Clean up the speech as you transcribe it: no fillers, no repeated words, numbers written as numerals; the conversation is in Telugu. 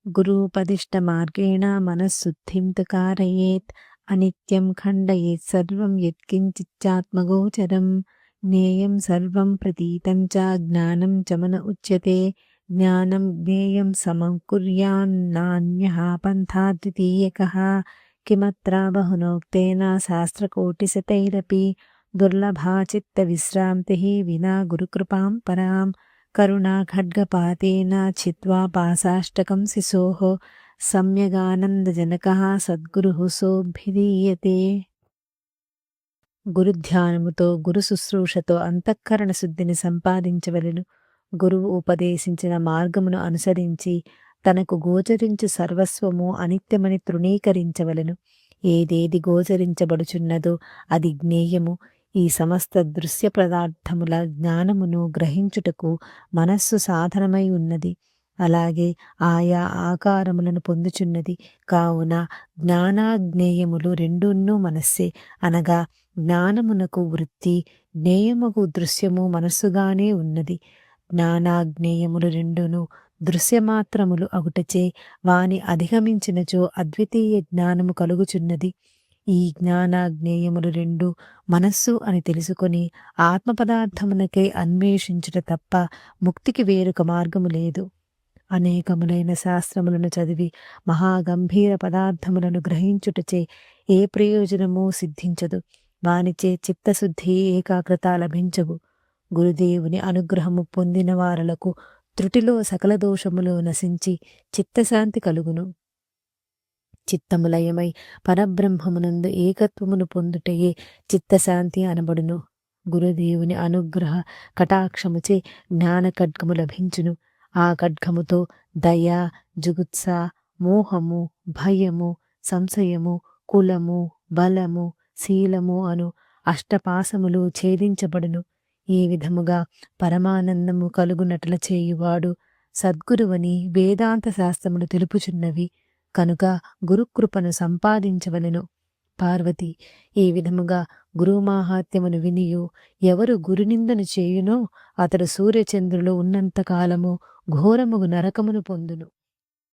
గురూపదిష్టమార్గేణ మనఃశుద్ధిం తు कारयेत् అనిత్యం ఖండయేత్ సర్వం యత్కించిచ్చాత్మగోచరం జ్ఞేయం సర్వం ప్రతీతం చ జ్ఞానం చ మన ఉచ్యతే జ్ఞానం జ్ఞేయం సమం కుర్యాన్నాన్యః పంథా ద్వితీయకః కిమత్ర బహునోక్తేన శాస్త్రకోటిశతైరపి దుర్లభా చిత్తవిశ్రాంతిః వినా గురుకృపాం పరాం కరుణా ఖడ్గపాతేన చిత్వా పాసాష్టకం శిశోః సమ్యగానందజనకః సద్గురుః సోభిధీయతే. గురుధ్యానముతో గురు శుశ్రూషతో అంతఃకరణ శుద్ధిని సంపాదించవలెను. గురువు ఉపదేశించిన మార్గమును అనుసరించి తనకు గోచరించు సర్వస్వము అనిత్యమని తృణీకరించవలెను. ఏదేది గోచరించబడుచున్నదో అది జ్ఞేయము. ఈ సమస్త దృశ్య పదార్థముల జ్ఞానమును గ్రహించుటకు మనస్సు సాధనమై ఉన్నది. అలాగే ఆయా ఆకారములను పొందుచున్నది. కావున జ్ఞానాజ్ఞేయములు రెండున్నూ మనస్సే. అనగా జ్ఞానమునకు వృత్తి, జ్ఞేయముకు దృశ్యము మనస్సుగానే ఉన్నది. జ్ఞానాజ్ఞేయములు రెండును దృశ్యమాత్రములు అగుటచే వాని అధిగమించినచో అద్వితీయ జ్ఞానము కలుగుచున్నది. ఈ జ్ఞానాజ్ఞేయములు రెండు మనస్సు అని తెలుసుకొని ఆత్మ పదార్థమునకై అన్వేషించుట తప్ప ముక్తికి వేరొక మార్గము లేదు. అనేకములైన శాస్త్రములను చదివి మహాగంభీర పదార్థములను గ్రహించుటచే ఏ ప్రయోజనమూ సిద్ధించదు. వానిచే చిత్తశుద్ధి, ఏకాగ్రత లభించవు. గురుదేవుని అనుగ్రహము పొందిన వారలకు త్రుటిలో సకల దోషములు నశించి చిత్తశాంతి కలుగును. చిత్తములయమై పరబ్రహ్మమునందు ఏకత్వమును పొందుటయే చిత్తశాంతి అనబడును. గురుదేవుని అనుగ్రహ కటాక్షముచే జ్ఞాన ఖడ్గము లభించును. ఆ ఖడ్గముతో దయ, జుగుత్స, మోహము, భయము, సంశయము, కులము, బలము, శీలము అను అష్టపాసములు ఛేదించబడును. ఈ విధముగా పరమానందము కలుగునట్ల చేయువాడు సద్గురువని వేదాంత శాస్త్రములు తెలుపుచున్నవి. కనుక గురుకృపను సంపాదించవలెను. పార్వతి, ఈ విధముగా గురుమాహాత్మ్యమును వినియు ఎవరు గురునిందను చేయునో అతడు సూర్యచంద్రులు ఉన్నంతకాలము ఘోరముగు నరకమును పొందును.